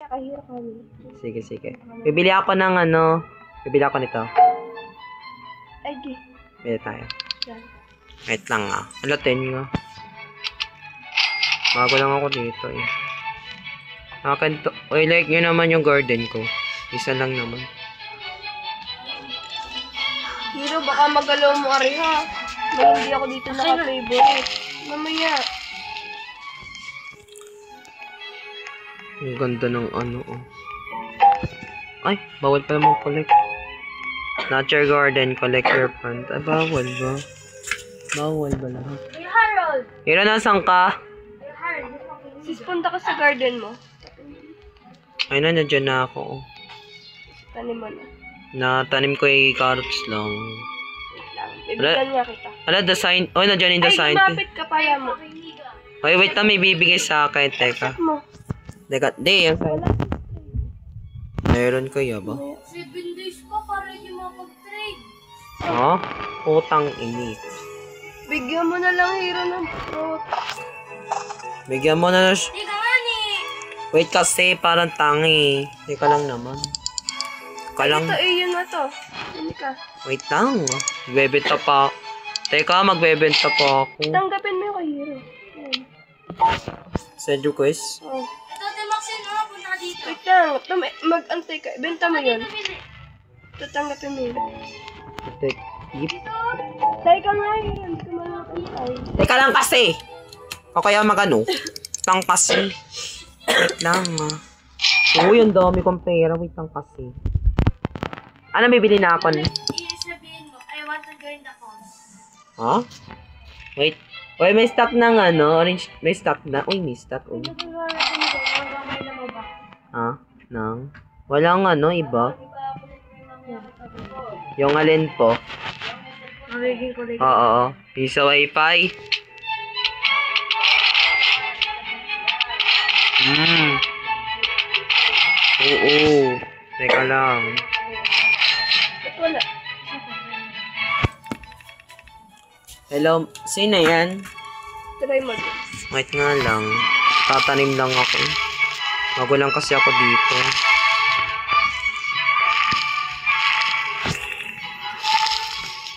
Nakahiro kami. Sige, sige. Bibili ako ng ano. Bibili ako nito. Ay, di. Bili tayo. Yan. Wait lang ah. Ano, 10 nga. Bago lang ako dito eh. Akin to. Uy, like nyo naman yung garden ko. Isa lang naman. Hiro, baka magalaw mo ari ha. May hindi ako dito naka-favorite. Mamaya. Ang ganda ng ano oh. Ay, bawal pala mo collect. Nature garden, collect your plant. Ay, bawal ba? Bawal ba lahat? Hey, Harold! Hiro, nasan ka? Hey, Harold! Sis, punta ka sa garden mo. Ay na, nandiyan na ako. Tanim mo na. Natanim ko yung carrots lang. Bibigyan nga kita. Ala, the sign. Oh, nandiyan yung the sign. Ay, lumapit ka pala mo. Ay, wait na, may bibigay sa akin. Teka. Mo. Teka, di, yung sign. Meron kaya ba? 7 days pa para hindi makapag-trade. Ha? Utang ini. Bigyan mo na lang, Hiro, ng fruit. Bigyan mo na. Di ka nga ni. Wait kasi, parang tangi. Teka lang naman. Teka lang. Ito, yun na to. Hindi ka. Wait lang. Magbebenta pa. Teka, magbebenta pa ako. Tanggapin mo yung kay Hiro. Yan. Send request. Oh. Ito, Timaxin, punta ka dito. Wait lang. Mag-antay ka. Benta mo yun. Tatanggapin mo yun. Tek. Teka nga, Hiro. Hindi ka malakantay. Teka lang kasi. O kaya magano? Tang kasi. Wait lang ah. Uy, ang dami kong pera. Wait lang kasi. Ano bibili na ako? Sabihin mo, I want to join the cause. Ha? Wait. Uy, may stock ng ano, orange. May stock na. Uy, may stock. Uy. Ha? Nang? Walang ano, iba. Yung alin po? Magiging kulit. Oo. Yung sa wifi. Oo. Teka lang. Wala. Hello, sino yan? Try mo din. Wait nga lang. Tatanim lang ako. Bago lang kasi ako dito.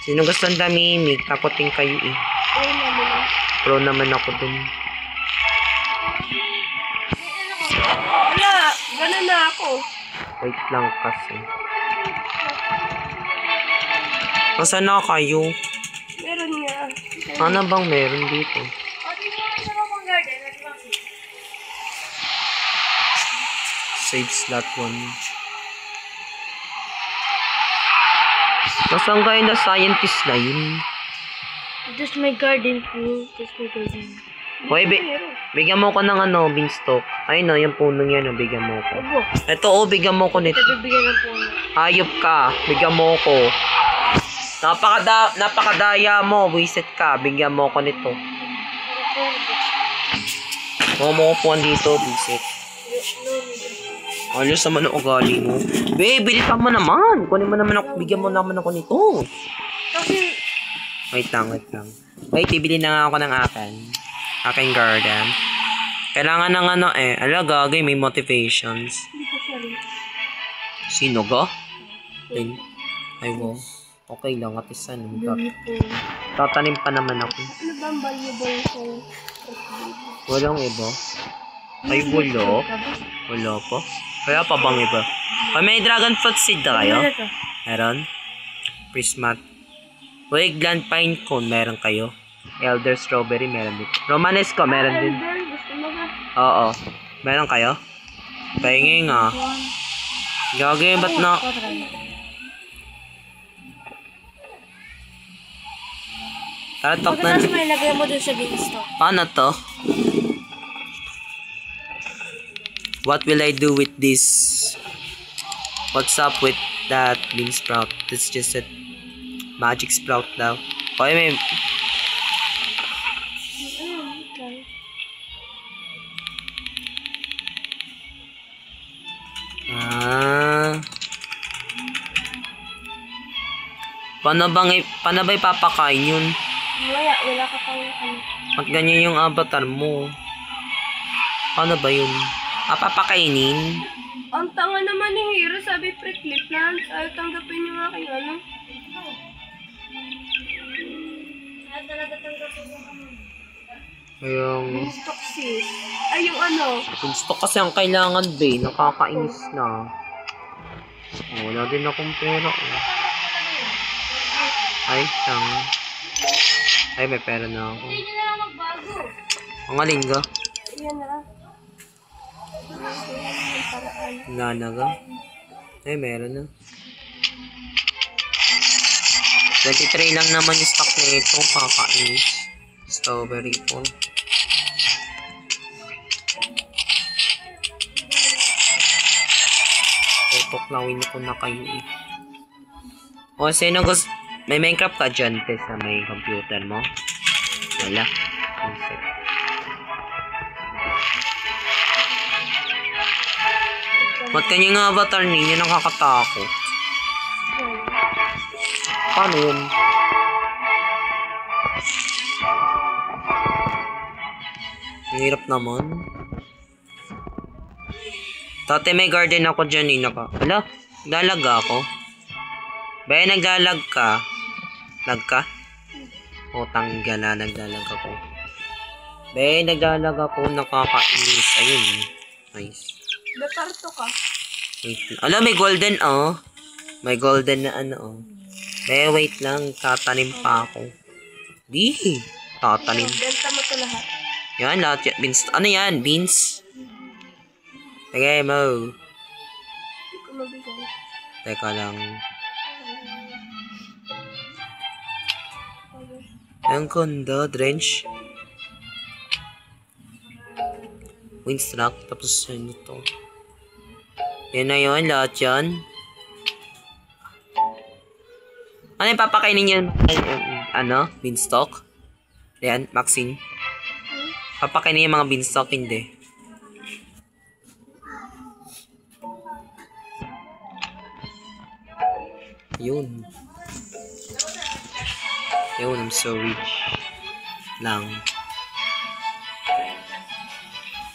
Sino gusto ng damimik? Takotin kayo eh. Ayun naman lang. Pro naman ako dun. Wala. Ganun na ako. Wait lang kasi. Nasaan na kayo? Meron nga. Ano bang meron dito? O, tingnan mo sa mga garden, Timaxin. Save slot 1. Nasaan kayo na scientist na yun? This my garden po. This my garden. Hoy, bigyan mo ko ng ano, beanstalk. Ay no, yung punong yan, bigyan mo ko. Abo. Ito bigyan mo ko nito. Bibigyan ng puno. Hayop ka, bigyan mo ko. Napakadaya mo, wisit ka, bigyan mo ko nito. Huwag mo upuan dito, wisit. Alos naman ang ugali mo. Babe, bilisan mo naman. Kunin mo naman ako, bigyan mo naman ako nito. Kasi, Wait lang. Wait, bibili na nga ako ng aking garden. Kailangan ng ano eh. Ala, gagay, may motivations. hindi ko siya rin. Sino ga? Ay, wow. Okay lang, at isa no. Tatanim pa naman ako. Ano ba ang valuable ko? Walang iba. Ay, wala. Wala pa. Kaya pa bang iba? Ay, may dragon fruit seed na kayo? Meron? Prismat. Eggplant pine cone, meron kayo? Elder strawberry, meron din. Romanesco, meron din. Gusto mo ba? Oo. Meron kayo? Pahingi nga. Gagawin, ba't na? Tara, talk na. Tapos may lagay mo dun sa beanstalk. Paano to? What will I do with this? What's up with that bean sprout? That's just a magic sprout daw. Okay, may... Paano ba ipapakain yun? Wala ka pang ano. At ganyan yung avatar mo. Paano ba yun? Papakainin? pakiklip na. Ayaw tanggapin yung aking ano. Yung Stock sis. Ay, yung ano. gusto kasi ang kailangan, be. Nakakainis na. Oh, wala din akong pera. Oh. Ay, ay, may pera na ako. Ang galing ka. Yan na. Nanaga. Ay, meron na. 23 lang naman yung stock na ito. Kakainis. Strawberry po. Tutuklawin ko na kayo eh. O, sino gusto? May Minecraft ka dyan, sa may computer mo? Wala. Ba't kanyang avatar ninyo nakakatakot? Paano yun? Ang hirap naman. Dati may garden ako dyan eh. Wala, naglalag ako. Baya naglalag ka. Lag ka? O tanggal na, naglalag ako. Baya naglalag ako, nakakainis. Ayun. Nice. Beparto ka. Alam, may golden oh. May golden na ano oh. Baya wait lang, tatanim pa ako. Di. Tatanim. Benta mo to lahat. Yan, lahat yan. Beans. Ano yan? Beans? Tagay mo. Hindi ko mabigay. Teka lang. Ang ganda, drench. Windstruck, tapos ano to. Yan na yun, lahat yan. Ano yung papakainin yun? Ano? Beanstalk? Yan, Maxine. Papakainin yung mga beanstalk, hindi. Yun. Yun, I'm so rich. Lang.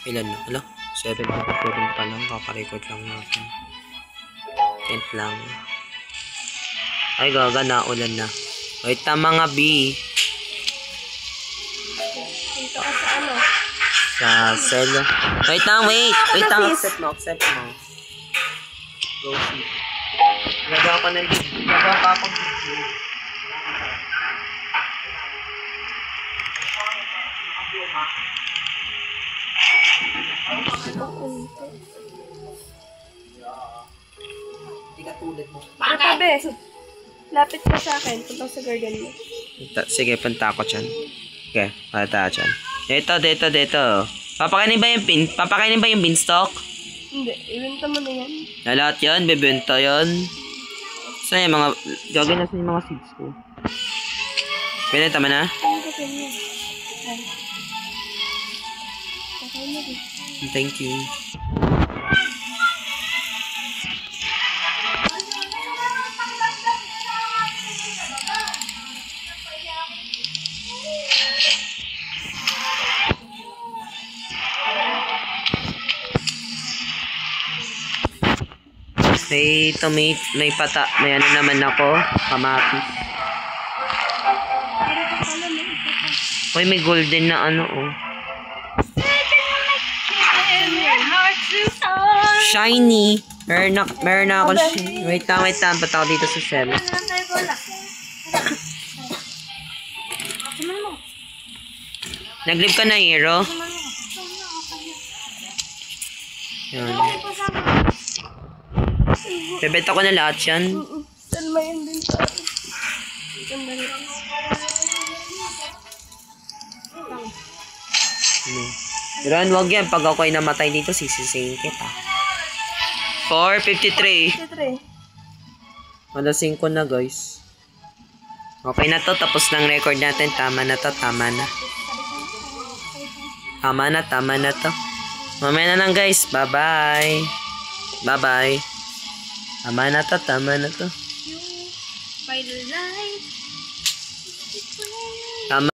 Ilan na? Ala? 7 pa lang. Kakarecord lang natin. 10 lang. Ay, gaga na. Ulan na. Wait na mga B. Dito ka sa ano? Sa cell. Wait lang, wait. Wait lang. Accept mo, accept mo. Go see. Gagawa pa ng video. Gagawa pa akong video. Hindi ka tulad mo. Tabi. Lapit ka sa akin. Punta sa garden mo. Sige, punta ako dyan. Okay, punta dyan. Dito. Papakainin ba yung beanstalk? Hindi. Ibenta mo na yan. Na lahat yan, bebenta yan. Saan yung mga, gagawin na sa yung mga seeds ko. Pwede, tama na? Ano ka niya? Ay. Okay na din. Thank you. May tomato, may ano naman ako, kamatis. Uy, may golden na ano, oh. Shiny! Meron na ako. Wait lang, ba't ako dito sa cell? Nag-live ka na, hero? Yan. Bebenta ko na lahat yan. Salma yan din sa akin. Ron, wag yan. Pag ako ay namatay dito, sisisihin kita. 4:53. 53. Alas 5 na, guys. Okay na to. Tapos ng record natin. Tama na to. Tama na. Tama na to. Mamaya na lang, guys. Bye-bye. Bye-bye. Tama na to. By the light. Tama.